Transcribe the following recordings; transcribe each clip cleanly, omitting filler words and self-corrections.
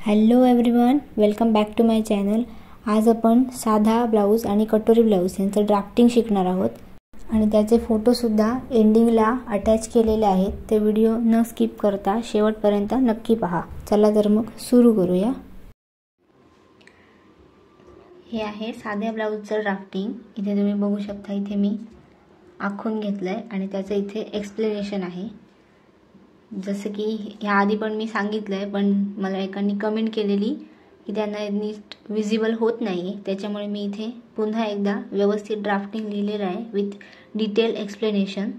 Hello everyone, welcome back to my channel. आज आपण साधा ब्लाऊज आणि कटोरी ब्लाऊज यांचं ड्राफ्टिंग शिकणार आहोत आणि त्याचे फोटोसुद्धा एंडिंगला अटॅच केलेले आहेत। ते व्हिडिओ न स्किप करता शेवटपर्यंत नक्की पहा। चला तर मग सुरू करूया। हे आहे साध्या ब्लाऊजचं ड्राफ्टिंग। इथे तुम्ही बघू शकता, इथे मी आखून घेतलंय आणि त्याचं इथे एक्सप्लेनेशन आहे। जसं की ह्या आधी पण मी सांगितलंय, पण मला एकाने कमेंट केलेली की त्यांना नीट विजिबल होत नाही, त्याच्यामुळे मी इथे पुन्हा एकदा व्यवस्थित ड्राफ्टिंग लिहिलेलं आहे विथ डिटेल एक्सप्लेनेशन।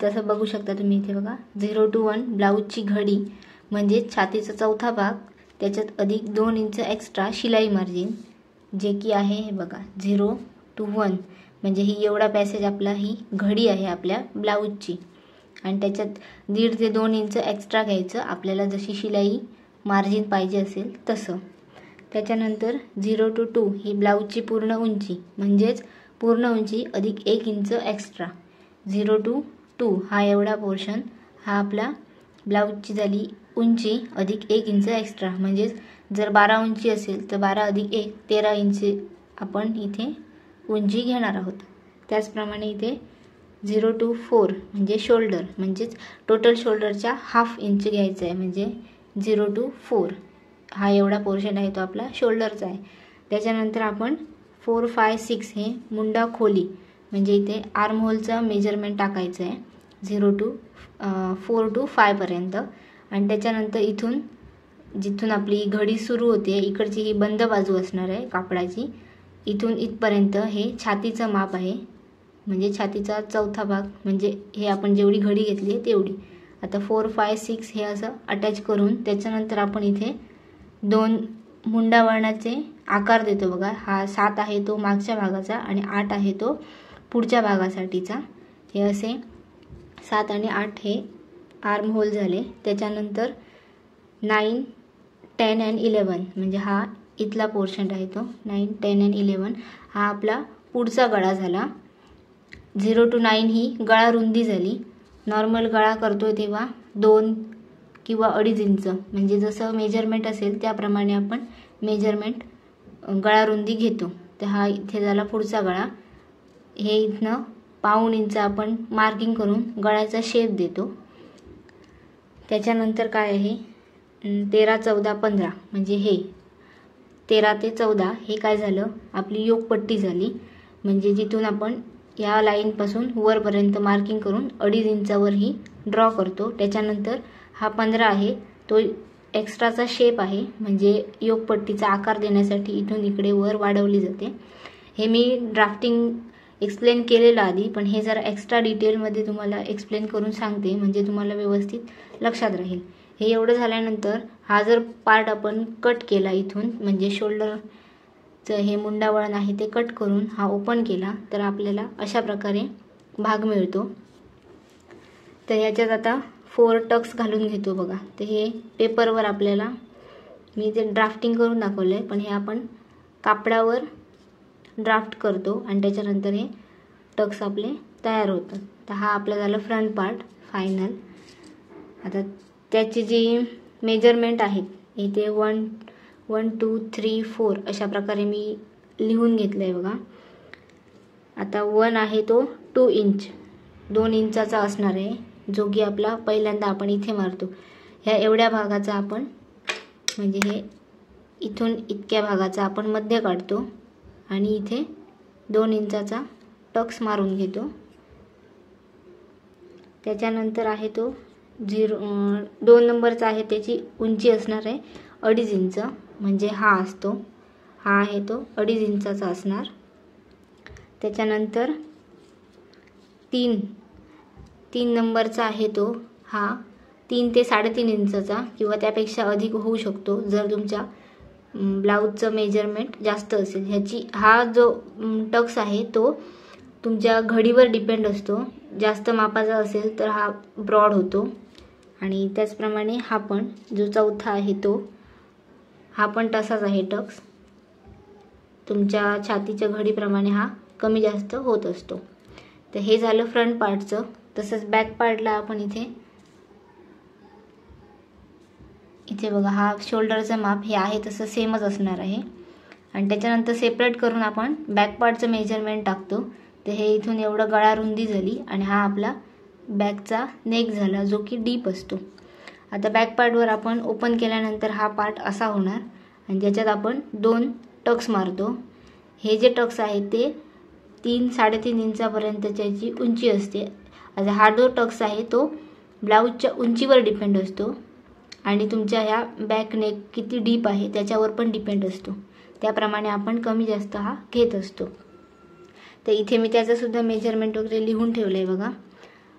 तसं बघू शकता तुम्ही इथे बघा, 0 to 1 ब्लाऊजची घडी म्हणजे छातीचा चौथा भाग, त्याच्यात अधिक 2 इंच एक्स्ट्रा शिलाई मार्जिन, जे की आहे हे बघा 0 to 1 म्हणजे ही एवढा पॅसेज आपला ही घडी आहे आपल्या ब्लाऊजची आणि त्याच्यात 1.5 ते 2 इंच एक्स्ट्रा घ्यायचं आपल्याला, जशी शिलाई मार्जिन पाहिजे असेल तसं। त्याच्यानंतर 0 to 2 ही ब्लाऊजची पूर्ण उंची म्हणजेच पूर्ण उंची अधिक 1 इंच एक्स्ट्रा। 0 to 2 हा एवढा पोर्शन हा आपला ब्लाऊजची झाली उंची अधिक 1 इंच एक्स्ट्रा, म्हणजेच जर 12 उंची असेल तर 12 अधिक 1 13 इंच आपण इथे उंची घेणार आहोत। त्याचप्रमाणे इथे 0 to 4 म्हणजे शोल्डर, म्हणजेच टोटल शोल्डरच्या हाफ इंच घ्यायचं आहे, म्हणजे 0 to 4 हा एवढा पोर्शन आहे तो आपला शोल्डरचा आहे। त्याच्यानंतर आपण 4, 5, 6 हे मुंडा खोली म्हणजे इथे आर्म होलचं मेजरमेंट टाकायचं आहे 4 to 5 पर्यंत। आणि त्याच्यानंतर इथून जिथून आपली घडी सुरू होते, इकडची ही बंद बाजू असणार आहे कापडाची, इथून इथपर्यंत हे छातीचं माप आहे, म्हणजे छातीचा चौथा भाग, म्हणजे हे आपण जेवढी घडी घेतली आहे तेवढी। आता 4, 5, 6 हे असं अटॅच करून त्याच्यानंतर आपण इथे 2 मुंडा वळणाचे आकार देतो बघा। हा 7 आहे तो मागच्या भागाचा आणि 8 आहे तो पुढच्या भागासाठीचा। हे असे 7 आणि 8 हे आर्म होल झाले। त्याच्यानंतर 9, 10 and 11 म्हणजे हा इथला पोर्शन आहे तो 9, 10 and 11 हा आपला पुढचा गळा झाला। 0 to 9 ही गळा रुंदी झाली। नॉर्मल गळा करतोय तेव्हा 2 किंवा 2.5 इंच म्हणजे जसं मेजरमेंट असेल त्याप्रमाणे आपण मेजरमेंट गळा रुंदी घेतो। तर हा इथे झाला पुढचा गळा। हे इथनं 1/2 इंच आपण मार्किंग करून गळ्याचा शेप देतो। त्याच्यानंतर काय आहे 13, 14, 15 म्हणजे हे 13 ते 14 हे काय झालं, आपली योकपट्टी झाली, म्हणजे जिथून आपण या लाईनपासून वरपर्यंत मार्किंग करून 2.5 इंचावर ही ड्रॉ करतो। त्याच्यानंतर हा 15 आहे तो एक्स्ट्राचा शेप आहे, म्हणजे योकपट्टीचा आकार देण्यासाठी इथून इकडे वर वाढवली जाते। हे मी ड्राफ्टिंग एक्सप्लेन केलेलं आधी, पण हे जरा एक्स्ट्रा डिटेलमध्ये तुम्हाला एक्सप्लेन करून सांगते, म्हणजे तुम्हाला व्यवस्थित लक्षात राहील। हे एवढं झाल्यानंतर हा जर पार्ट आपण कट केला इथून, म्हणजे शोल्डरचं हे मुंडा वळण आहे ते कट करून हा ओपन केला तर आपल्याला अशा प्रकारे भाग मिळतो। तर याच्यात आता 4 टक्स घालून घेतो बघा। तर हे पेपरवर आपल्याला मी ते ड्राफ्टिंग करून दाखवलंय, पण हे आपण कापडावर ड्राफ्ट करतो आणि त्याच्यानंतर हे टक्स आपले तयार होतात। तर हा आपला झाला फ्रंट पार्ट फायनल। आता त्याची जी मेजरमेंट आहेत इथे 1, 2, 3, 4 अशा प्रकारे मी लिहून घेतलं आहे बघा। आता 1 आहे तो 2 इंच 2 इंचाचा असणार आहे, जो की आपला पहिल्यांदा आपण इथे मारतो। ह्या एवढ्या भागाचा आपण म्हणजे हे इथून इतक्या भागाचा आपण मध्य काढतो आणि इथे 2 इंचाचा टक्स मारून घेतो। त्याच्यानंतर आहे तो 2 नंबरचा आहे, त्याची उंची असणार आहे 2.5 इंच, म्हणजे हा असतो, हा आहे तो 2.5 इंचाचा असणार। त्याच्यानंतर 3 नंबरचा आहे तो हा 3 ते 3.5 इंचाचा किंवा त्यापेक्षा अधिक होऊ शकतो जर तुमच्या ब्लाऊजचं मेजरमेंट जास्त असेल। ह्याची हा जो टक्स आहे तो तुमच्या घडीवर डिपेंड असतो, जास्त मापाचा असेल तर हा ब्रॉड होतो। आणि त्याचप्रमाणे हा पण जो चौथा आहे तो हा पण तसाच आहे टक्स, तुमच्या छातीच्या घडीप्रमाणे हा कमी जास्त होत असतो। तर हे झालं फ्रंट पार्टचं। तसंच बॅक पार्टला आपण इथे इथे बघा हा शोल्डरचं माप हे आहे तसं सेमच असणार आहे. आणि त्याच्यानंतर सेपरेट करून आपण बॅक पार्टचं मेजरमेंट टाकतो. तर हे इथून एवढं गळा रुंदी झाली आणि हा आपला बॅकचा नेक झाला जो की डीप असतो. आता बॅक पार्टवर आपण ओपन केल्यानंतर हा पार्ट असा होणार आणि ज्याच्यात आपण 2 टक्स मारतो. हे जे टक्स आहेत ते 3-3.5 इंचापर्यंतची उंची असते. आता हा जो टक्स आहे तो ब्लाऊजच्या उंचीवर डिपेंड असतो आणि तुमच्या ह्या बॅक नेक किती डीप आहे त्याच्यावर पण डिपेंड असतो. त्याप्रमाणे आपण कमी जास्त हा घेत असतो. तर इथे मी त्याचंसुद्धा मेजरमेंट वगैरे लिहून ठेवलं आहे बघा.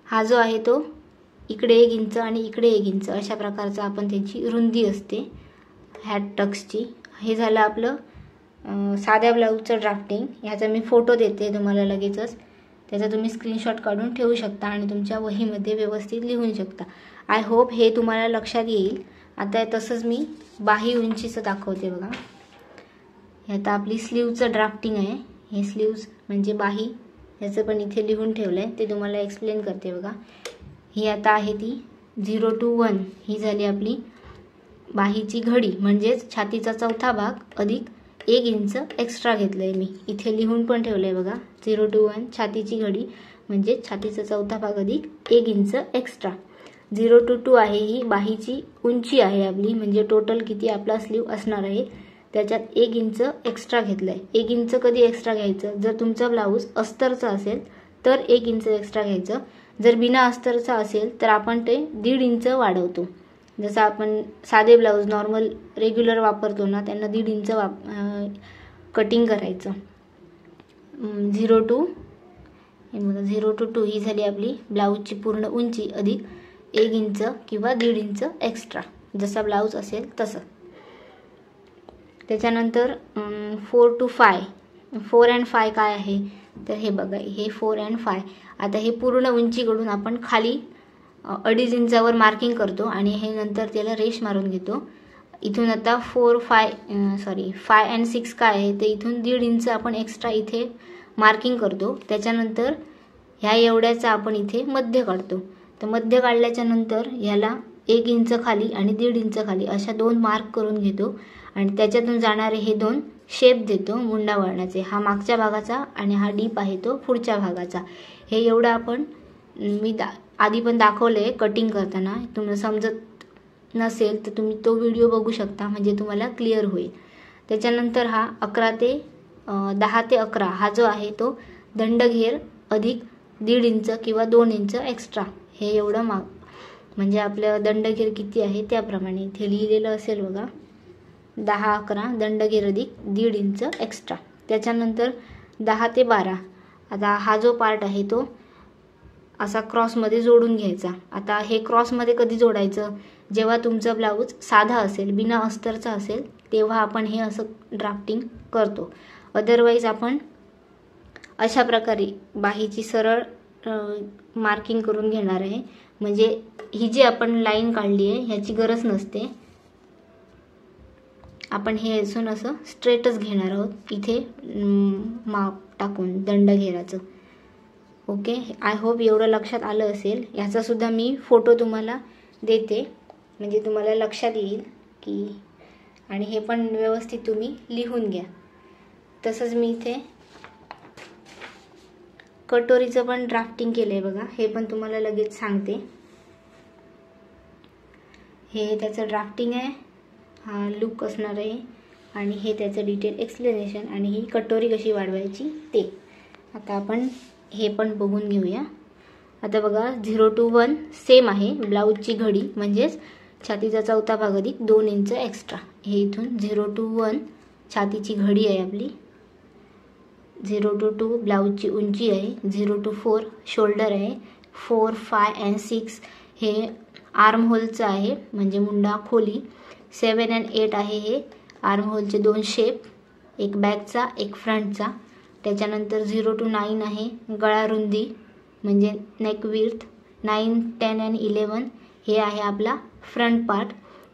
हा जो आहे तो इकडे 1 इंच आणि इकडे 1 इंच अशा प्रकारचा आपण त्याची रुंदी असते ह्या टक्सची. हे झालं आपलं साध्या ब्लाऊजचं ड्राफ्टिंग. ह्याचा मी फोटो देते तुम्हाला लगेचच. त्याचा तुम्ही स्क्रीनशॉट काढून ठेवू शकता आणि तुमच्या वहीमध्ये व्यवस्थित लिहून शकता. आय होप हे तुम्हाला लक्षात येईल. आता तसंच मी बाही उंचीचं दाखवते बघा. हे आता आपली स्लीवचं ड्राफ्टिंग आहे. हे स्लीव्ज म्हणजे बाही याचं पण इथे लिहून ठेवलं आहे ते तुम्हाला एक्सप्लेन करते बघा. ही आता आहे ती 0 to 1 ही झाली आपली बाहीची घडी म्हणजेच छातीचा चौथा भाग अधिक 1 इंच एक्स्ट्रा घेतलं आहे मी. इथे लिहून पण ठेवलं आहे बघा. 0 to 1 छातीची घडी म्हणजे छातीचा चौथा भाग अधिक 1 इंच एक्स्ट्रा. 0 to 2 आहे ही बाहीची उंची आहे आपली म्हणजे टोटल किती आपला स्लीव असणार आहे त्याच्यात 1 इंच एक्स्ट्रा घेतलं आहे. 1 इंच कधी एक्स्ट्रा घ्यायचं? जर तुमचा ब्लाऊज अस्तरचा असेल तर 1 इंच एक्स्ट्रा घ्यायचं. जर बिना अस्तरचा असेल तर आपण ते 1.5 इंच वाढवतो. जसं आपण साधे ब्लाऊज नॉर्मल रेग्युलर वापरतो ना त्यांना 1.5 इंच कटिंग करायचं. 0 to 2 ही झाली आपली ब्लाऊजची पूर्ण उंची अधिक 1 इंच किंवा 1.5 इंच एक्स्ट्रा जसा ब्लाऊज असेल तसं. त्याच्यानंतर 4 to 5 4 and 5 काय आहे तर हे बघा हे 4 and 5. आता हे पूर्ण उंचीकडून आपण खाली 2.5 इंचावर मार्किंग करतो आणि हे नंतर त्याला रेष मारून घेतो. इथून आता 5 and 6 काय आहे ते इथून 1.5 इंच आपण एक्स्ट्रा इथे मार्किंग करतो. त्याच्यानंतर ह्या एवढ्याचा आपण इथे मध्य काढतो. तर मध्य काढल्याच्या नंतर ह्याला 1 इंच खाली आणि 1.5 इंच खाली अशा 2 मार्क करून घेतो आणि त्याच्यातून जाणारे हे 2 शेप देतो मुंडा वळणाचे. हा मागच्या भागाचा आणि हा डीप आहे तो पुढच्या भागाचा. हे एवढं आपण मी आधी पण दाखवले कटिंग करताना. तुम्हाला समजत नसेल तर तुम्ही तो व्हिडिओ बघू शकता म्हणजे तुम्हाला क्लिअर होईल. त्याच्यानंतर हा 10 ते 11 हा जो आहे तो दंडघेर अधिक 1.5 इंच किंवा 2 इंच एक्स्ट्रा. हे एवढं म्हणजे आपलं दंडघेर किती आहे त्याप्रमाणे इथे लिहिलेलं असेल बघा. 10-11 दंडघेर अधिक 1.5 इंच एक्स्ट्रा. त्याच्यानंतर 10 ते 12 आता हा जो पार्ट आहे तो असा क्रॉसमध्ये जोडून घ्यायचा. आता हे क्रॉसमध्ये कधी जोडायचं? जेव्हा तुमचा ब्लाऊज साधा असेल बिना अस्तरचा असेल तेव्हा आपण हे असं ड्राफ्टिंग करतो. अदरवाईज आपण अशा प्रकारे बाहीची सरळ मार्किंग करून घेणार आहे. म्हणजे ही जी आपण लाईन काढली आहे ह्याची गरज नसते. आपण हे असून असं स्ट्रेटच घेणार आहोत इथे माप टाकून दंडघेराचं. ओके, आय होप एवढं लक्षात आलं असेल. ह्याचा सुद्धा मी फोटो तुम्हाला देते म्हणजे तुम्हाला लक्षात येईल की. आणि हे पण व्यवस्थित तुम्ही लिहून घ्या. तसंच मी इथे कटोरीचं पण ड्राफ्टिंग केलं आहे बघा. हे पण तुम्हाला लगेच सांगते. हे त्याचं ड्राफ्टिंग आहे. हा लुक असणार आहे आणि हे त्याचं डिटेल एक्सप्लेनेशन आणि ही कटोरी कशी वाढवायची ते. आता आपण हे पण बघून घेऊया. आता बघा 0 to 1 सेम आहे. ब्लाऊजची घडी म्हणजेच छातीचा चौथा भाग अधिक 2 इंच एक्स्ट्रा. हे इथून 0 to 1 छातीची घडी आहे आपली. 0 to 2 ब्लाऊजची उंची आहे. 0 to 4 शोल्डर आहे. 4, 5 and 6 हे आर्म होलचं आहे म्हणजे मुंडा खोली. 7 and 8 आहे हे आर्म होलचे 2 शेप, एक बॅकचा एक फ्रंटचा. त्याच्यानंतर 0 to 9 आहे गळा रुंदी म्हणजे नेक विड्थ. 9, 10 and 11 हे आहे आपला फ्रंट पार्ट.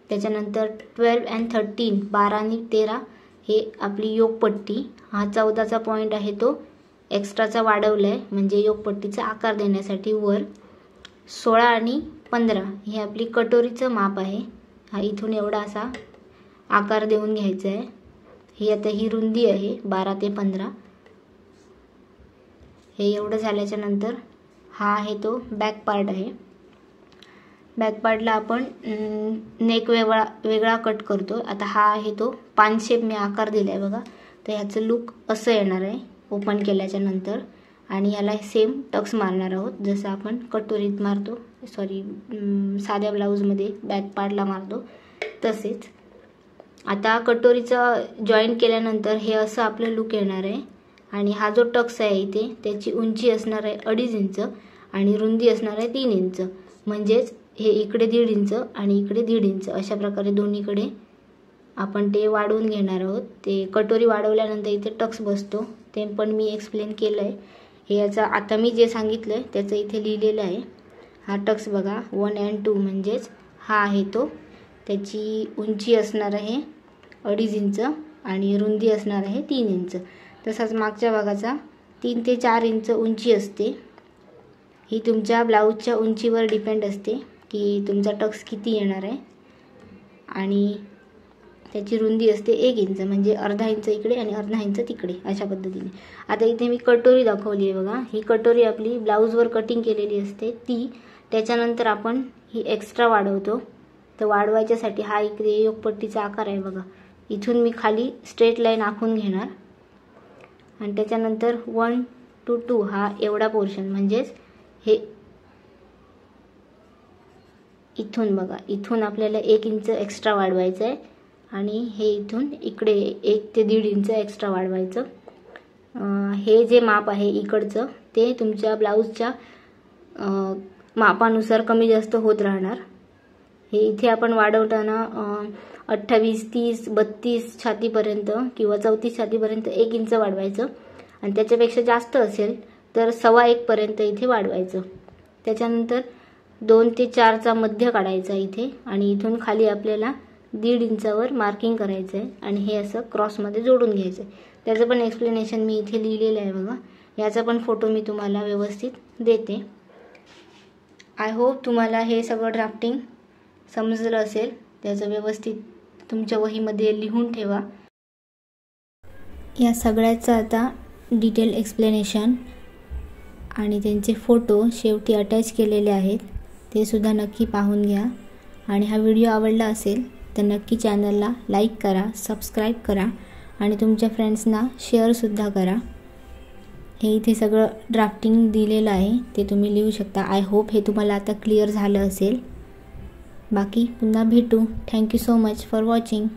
त्याच्यानंतर 12 and 13 12 आणि 13 हे आपली योकपट्टी. हा 14चा पॉईंट आहे तो एक्स्ट्राचा वाढवला आहे म्हणजे योकपट्टीचा आकार देण्यासाठी वर. 16 आणि 15 हे आपली कटोरीचं माप आहे. हा इथून एवढा असा आकार देऊन घ्यायचा आहे. ही आता ही रुंदी आहे 12 ते 15. हे एवढं झाल्याच्या नंतर हा आहे तो बॅक पार्ट आहे. बॅक पार्टला आपण नेक वेगळा कट करतो. आता हा आहे तो पान शेप मी आकार दिलाय बघा. तर ह्याचं लुक असं येणार आहे ओपन केल्याच्या नंतर. आणि ह्याला सेम टक्स मारणार आहोत जसं आपण कटोरीत मारतो, साध्या ब्लाऊजमध्ये बॅक पार्टला मारतो तसेच. आता कटोरीचा जॉईन केल्यानंतर हे असं आपलं लुक येणार आहे. आणि हा जो टक्स आहे इथे त्याची उंची असणार आहे 2.5 इंच आणि रुंदी असणार आहे 3 इंच. म्हणजेच हे इकडे 1.5 इंच आणि इकडे 1.5 इंच अशा प्रकारे दोन्हीकडे आपण ते वाढवून घेणार आहोत. ते कटोरी वाढवल्यानंतर इथे टक्स बसतो ते पण मी एक्सप्लेन केलं आहे. हे याचा आता मी जे सांगितलं आहे त्याचं इथे लिहिलेलं आहे. हा टक्स बघा 1 and 2 म्हणजेच हा आहे तो. त्याची उंची असणार आहे 2.5 इंच आणि रुंदी असणार आहे 3 इंच. तसाच मागच्या भागाचा 3 ते 4 इंच उंची असते. ही तुमच्या ब्लाऊजच्या उंचीवर डिपेंड असते की तुमचा टक्स किती येणार आहे. आणि त्याची रुंदी असते 1 इंच म्हणजे अर्धा इंच इकडे आणि अर्धा इंच तिकडे अशा पद्धतीने. आता इथे मी कटोरी दाखवली आहे बघा. ही कटोरी आपली ब्लाऊजवर कटिंग केलेली असते ती. त्याच्यानंतर आपण ही एक्स्ट्रा वाढवतो. तर वाढवायच्यासाठी हा इकडे योगपट्टीचा आकार आहे बघा. इथून मी खाली स्ट्रेट लाईन आखून घेणार आणि त्याच्यानंतर 1 to 2 हा एवढा पोर्शन म्हणजेच हे इथून बघा इथून आपल्याला 1 इंच एक्स्ट्रा वाढवायचं आहे आणि हे इथून इकडे 1 ते 1.5 इंच एक्स्ट्रा वाढवायचं. हे जे माप आहे इकडचं ते तुमच्या ब्लाऊजच्या मापानुसार कमी जास्त होत राहणार. हे इथे आपण वाढवताना 28, 30, 32 छातीपर्यंत किंवा 34 छातीपर्यंत 1 इंच वाढवायचं आणि त्याच्यापेक्षा जास्त असेल तर 1.25 पर्यंत इथे वाढवायचं. त्याच्यानंतर 2 ते 4चा मध्य काढायचा इथे आणि इथून खाली आपल्याला 1.5 इंचावर मार्किंग करायचं आहे आणि हे असं क्रॉसमध्ये जोडून घ्यायचं आहे. त्याचं पण एक्सप्लेनेशन मी इथे लिहिलेलं आहे बघा. याचा पण फोटो मी तुम्हाला व्यवस्थित देते. आय होप तुम्हाला हे सगळं ड्राफ्टिंग समजलं असेल. त्याचं व्यवस्थित तुमच्या वहीमध्ये लिहून ठेवा. या सगळ्याचं आता डिटेल एक्सप्लेनेशन आणि त्यांचे फोटो शेवटी अटॅच केलेले आहेत. ते सुद्धा नक्की पाहून घ्या. आणि हा व्हिडिओ आवडला असेल तर नक्की चॅनलला लाईक करा, सबस्क्राईब करा आणि तुमच्या फ्रेंड्सना शेअरसुद्धा करा. हे इथे सगळं ड्राफ्टिंग दिलेलं आहे ते तुम्ही लिहू शकता. आय होप हे तुम्हाला आता क्लिअर झालं असेल. बाकी पुन्हा भेटू. Thank you so much for watching.